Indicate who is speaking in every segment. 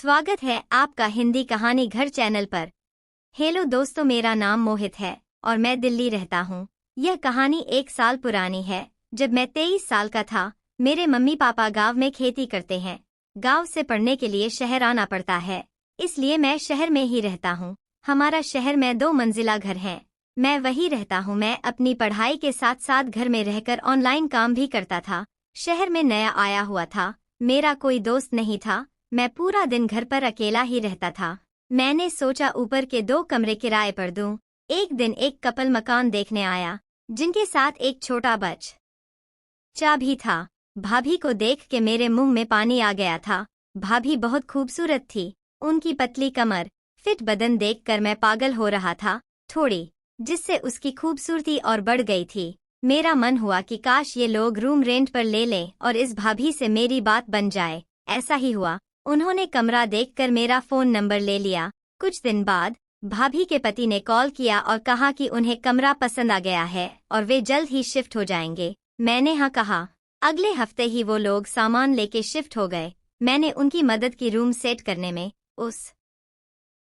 Speaker 1: स्वागत है आपका हिंदी कहानी घर चैनल पर। हेलो दोस्तों, मेरा नाम मोहित है और मैं दिल्ली रहता हूँ। यह कहानी 1 साल पुरानी है। जब मैं 23 साल का था, मेरे मम्मी पापा गांव में खेती करते हैं। गांव से पढ़ने के लिए शहर आना पड़ता है, इसलिए मैं शहर में ही रहता हूँ। हमारा शहर में 2 मंजिला घर है। मैं वही रहता हूँ। मैं अपनी पढ़ाई के साथ साथ घर में रहकर ऑनलाइन काम भी करता था। शहर में नया आया हुआ था, मेरा कोई दोस्त नहीं था। मैं पूरा दिन घर पर अकेला ही रहता था। मैंने सोचा ऊपर के 2 कमरे किराए पर दूं। एक दिन एक कपल मकान देखने आया, जिनके साथ एक छोटा बच्चा भी था। भाभी को देख के मेरे मुंह में पानी आ गया था। भाभी बहुत खूबसूरत थी। उनकी पतली कमर, फिट बदन देखकर मैं पागल हो रहा था थोड़ी, जिससे उसकी खूबसूरती और बढ़ गई थी। मेरा मन हुआ कि काश ये लोग रूम रेंट पर ले लें और इस भाभी से मेरी बात बन जाए। ऐसा ही हुआ। उन्होंने कमरा देखकर मेरा फोन नंबर ले लिया। कुछ दिन बाद भाभी के पति ने कॉल किया और कहा कि उन्हें कमरा पसंद आ गया है और वे जल्द ही शिफ्ट हो जाएंगे। मैंने हाँ कहा। अगले हफ्ते ही वो लोग सामान लेके शिफ्ट हो गए। मैंने उनकी मदद की रूम सेट करने में। उस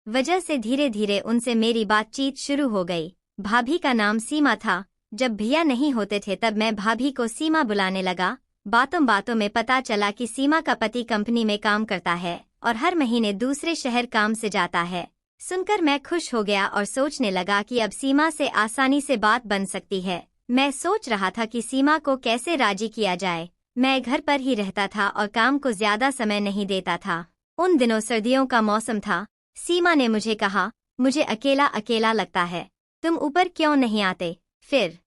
Speaker 1: वजह से धीरे धीरे उनसे मेरी बातचीत शुरू हो गई। भाभी का नाम सीमा था। जब भैया नहीं होते थे तब मैं भाभी को सीमा बुलाने लगा। बातों बातों में पता चला कि सीमा का पति कंपनी में काम करता है और हर महीने दूसरे शहर काम से जाता है। सुनकर मैं खुश हो गया और सोचने लगा कि अब सीमा से आसानी से बात बन सकती है। मैं सोच रहा था कि सीमा को कैसे राजी किया जाए। मैं घर पर ही रहता था और काम को ज्यादा समय नहीं देता था। उन दिनों सर्दियों का मौसम था। सीमा ने मुझे कहा, मुझे अकेला अकेला लगता है, तुम ऊपर क्यों नहीं आते? फिर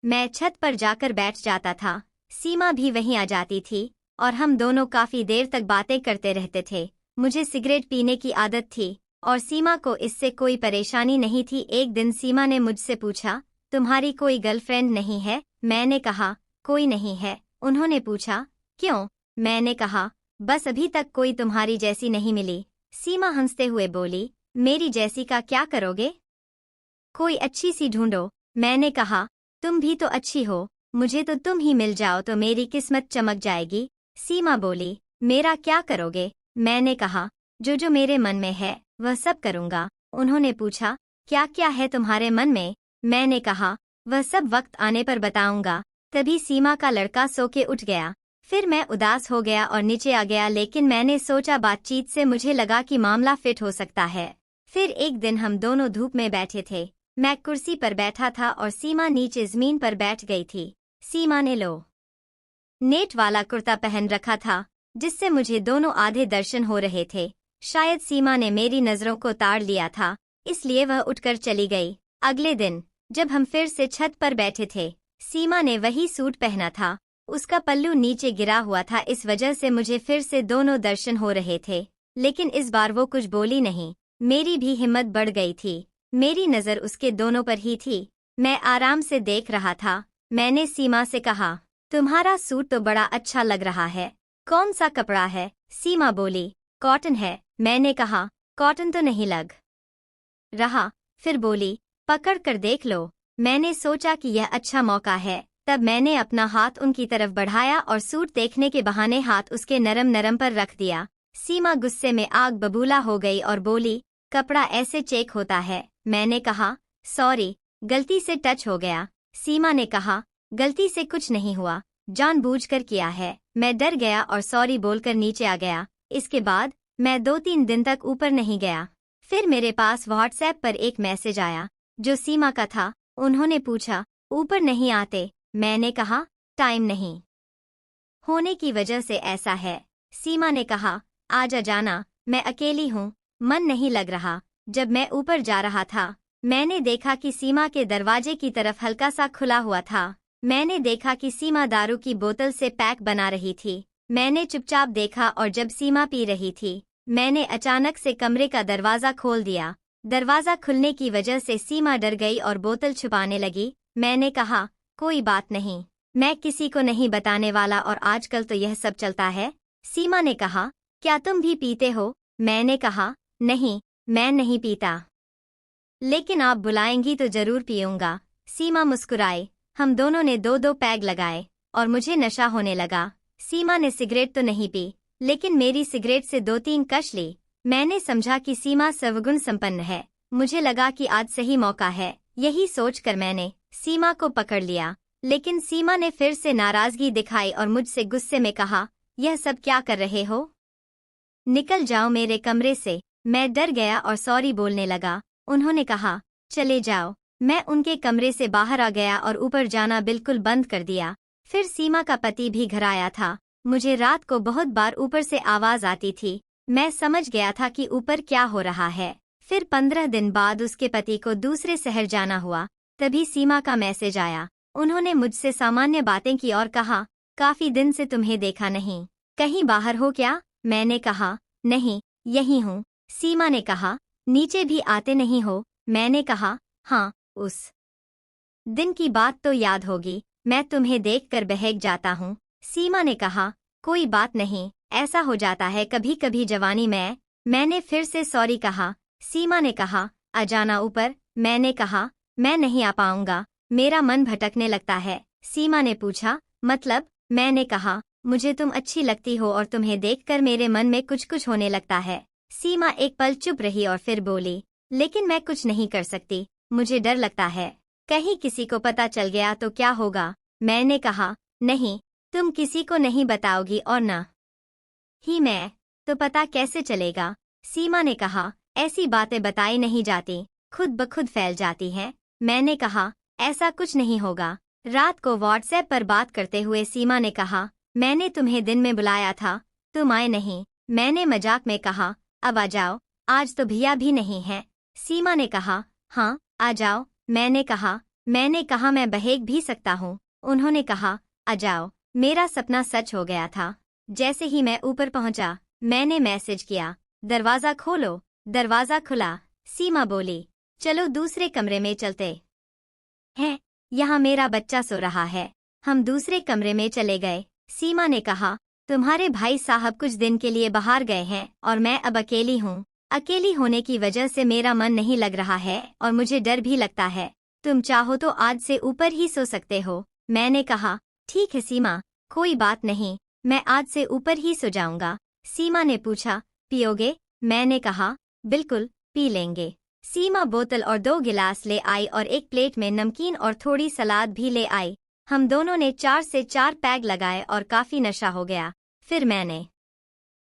Speaker 1: मैं छत पर जाकर बैठ जाता था। सीमा भी वहीं आ जाती थी और हम दोनों काफी देर तक बातें करते रहते थे। मुझे सिगरेट पीने की आदत थी और सीमा को इससे कोई परेशानी नहीं थी। एक दिन सीमा ने मुझसे पूछा, तुम्हारी कोई गर्लफ्रेंड नहीं है? मैंने कहा, कोई नहीं है। उन्होंने पूछा, क्यों? मैंने कहा, बस अभी तक कोई तुम्हारी जैसी नहीं मिली। सीमा हंसते हुए बोली, मेरी जैसी का क्या करोगे? कोई अच्छी सी ढूंढो। मैंने कहा, तुम भी तो अच्छी हो, मुझे तो तुम ही मिल जाओ तो मेरी किस्मत चमक जाएगी। सीमा बोली, मेरा क्या करोगे? मैंने कहा, जो जो मेरे मन में है वह सब करूँगा। उन्होंने पूछा, क्या क्या है तुम्हारे मन में? मैंने कहा, वह सब वक्त आने पर बताऊंगा। तभी सीमा का लड़का सो के उठ गया। फिर मैं उदास हो गया और नीचे आ गया, लेकिन मैंने सोचा बातचीत से मुझे लगा कि मामला फिट हो सकता है। फिर एक दिन हम दोनों धूप में बैठे थे। मैं कुर्सी पर बैठा था और सीमा नीचे जमीन पर बैठ गई थी। सीमा ने लो नेट वाला कुर्ता पहन रखा था, जिससे मुझे दोनों आधे दर्शन हो रहे थे। शायद सीमा ने मेरी नजरों को ताड़ लिया था, इसलिए वह उठकर चली गई। अगले दिन जब हम फिर से छत पर बैठे थे, सीमा ने वही सूट पहना था। उसका पल्लू नीचे गिरा हुआ था, इस वजह से मुझे फिर से दोनों दर्शन हो रहे थे। लेकिन इस बार वो कुछ बोली नहीं। मेरी भी हिम्मत बढ़ गई थी। मेरी नजर उसके दोनों पर ही थी। मैं आराम से देख रहा था। मैंने सीमा से कहा, तुम्हारा सूट तो बड़ा अच्छा लग रहा है, कौन सा कपड़ा है? सीमा बोली, कॉटन है। मैंने कहा, कॉटन तो नहीं लग रहा। फिर बोली, पकड़ कर देख लो। मैंने सोचा कि यह अच्छा मौका है, तब मैंने अपना हाथ उनकी तरफ बढ़ाया और सूट देखने के बहाने हाथ उसके नरम नरम पर रख दिया। सीमा गुस्से में आग बबूला हो गई और बोली, कपड़ा ऐसे चेक होता है? मैंने कहा, सॉरी, गलती से टच हो गया। सीमा ने कहा, गलती से कुछ नहीं हुआ, जानबूझकर किया है। मैं डर गया और सॉरी बोलकर नीचे आ गया। इसके बाद मैं 2-3 दिन तक ऊपर नहीं गया। फिर मेरे पास व्हाट्सएप पर एक मैसेज आया, जो सीमा का था। उन्होंने पूछा, ऊपर नहीं आते? मैंने कहा, टाइम नहीं होने की वजह से ऐसा है। सीमा ने कहा, आजा जाना, मैं अकेली हूँ, मन नहीं लग रहा। जब मैं ऊपर जा रहा था, मैंने देखा कि सीमा के दरवाजे की तरफ हल्का सा खुला हुआ था। मैंने देखा कि सीमा दारू की बोतल से पैक बना रही थी। मैंने चुपचाप देखा और जब सीमा पी रही थी, मैंने अचानक से कमरे का दरवाजा खोल दिया। दरवाजा खुलने की वजह से सीमा डर गई और बोतल छुपाने लगी। मैंने कहा, कोई बात नहीं, मैं किसी को नहीं बताने वाला और आजकल तो यह सब चलता है। सीमा ने कहा, क्या तुम भी पीते हो? मैंने कहा, नहीं, मैं नहीं पीता, लेकिन आप बुलाएंगी तो जरूर पीऊंगा। सीमा मुस्कुराई। हम दोनों ने 2-2 पैग लगाए और मुझे नशा होने लगा। सीमा ने सिगरेट तो नहीं पी, लेकिन मेरी सिगरेट से 2-3 कश ली। मैंने समझा कि सीमा सर्वगुण संपन्न है। मुझे लगा कि आज सही मौका है। यही सोचकर मैंने सीमा को पकड़ लिया, लेकिन सीमा ने फिर से नाराजगी दिखाई और मुझसे गुस्से में कहा, यह सब क्या कर रहे हो? निकल जाओ मेरे कमरे से। मैं डर गया और सॉरी बोलने लगा। उन्होंने कहा, चले जाओ। मैं उनके कमरे से बाहर आ गया और ऊपर जाना बिल्कुल बंद कर दिया। फिर सीमा का पति भी घर आया था। मुझे रात को बहुत बार ऊपर से आवाज आती थी। मैं समझ गया था कि ऊपर क्या हो रहा है। फिर 15 दिन बाद उसके पति को दूसरे शहर जाना हुआ। तभी सीमा का मैसेज आया। उन्होंने मुझसे सामान्य बातें की और कहा, काफी दिन से तुम्हें देखा नहीं, कहीं बाहर हो क्या? मैंने कहा, नहीं, यहीं हूँ। सीमा ने कहा, नीचे भी आते नहीं हो? मैंने कहा, हाँ, उस दिन की बात तो याद होगी, मैं तुम्हें देखकर बहक जाता हूँ। सीमा ने कहा, कोई बात नहीं, ऐसा हो जाता है कभी कभी जवानी में। मैंने फिर से सॉरी कहा। सीमा ने कहा, आ जाना ऊपर। मैंने कहा, मैं नहीं आ पाऊंगा, मेरा मन भटकने लगता है। सीमा ने पूछा, मतलब? मैंने कहा, मुझे तुम अच्छी लगती हो और तुम्हें देखकर मेरे मन में कुछ कुछ होने लगता है। सीमा एक पल चुप रही और फिर बोली, लेकिन मैं कुछ नहीं कर सकती, मुझे डर लगता है, कहीं किसी को पता चल गया तो क्या होगा? मैंने कहा, नहीं, तुम किसी को नहीं बताओगी और ना ही मैं, तो पता कैसे चलेगा? सीमा ने कहा, ऐसी बातें बताई नहीं जाती, खुद ब खुद फैल जाती हैं। मैंने कहा, ऐसा कुछ नहीं होगा। रात को व्हाट्सएप पर बात करते हुए सीमा ने कहा, मैंने तुम्हें दिन में बुलाया था, तुम आए नहीं। मैंने मजाक में कहा, अब आ जाओ, आज तो भैया भी नहीं है। सीमा ने कहा, हाँ, आ जाओ। मैंने कहा मैं बहेग भी सकता हूँ। उन्होंने कहा, आ जाओ। मेरा सपना सच हो गया था। जैसे ही मैं ऊपर पहुंचा, मैंने मैसेज किया, दरवाजा खोलो। दरवाजा खुला। सीमा बोली, चलो दूसरे कमरे में चलते हैं, यहाँ मेरा बच्चा सो रहा है। हम दूसरे कमरे में चले गए। सीमा ने कहा, तुम्हारे भाई साहब कुछ दिन के लिए बाहर गए हैं और मैं अब अकेली हूँ। अकेली होने की वजह से मेरा मन नहीं लग रहा है और मुझे डर भी लगता है। तुम चाहो तो आज से ऊपर ही सो सकते हो। मैंने कहा, ठीक है सीमा, कोई बात नहीं, मैं आज से ऊपर ही सो जाऊंगा। सीमा ने पूछा, पियोगे? मैंने कहा, बिल्कुल, पी लेंगे। सीमा बोतल और 2 गिलास ले आई और एक प्लेट में नमकीन और थोड़ी सलाद भी ले आई। हम दोनों ने 4 से 4 पैग लगाए और काफी नशा हो गया। फिर मैंने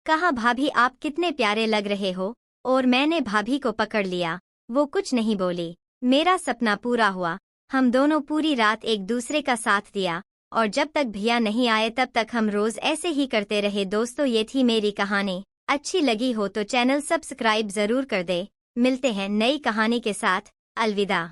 Speaker 1: कहा, भाभी आप कितने प्यारे लग रहे हो, और मैंने भाभी को पकड़ लिया। वो कुछ नहीं बोली। मेरा सपना पूरा हुआ। हम दोनों पूरी रात एक दूसरे का साथ दिया और जब तक भैया नहीं आए तब तक हम रोज ऐसे ही करते रहे। दोस्तों, ये थी मेरी कहानी। अच्छी लगी हो तो चैनल सब्सक्राइब जरूर कर दे। मिलते हैं नई कहानी के साथ। अलविदा।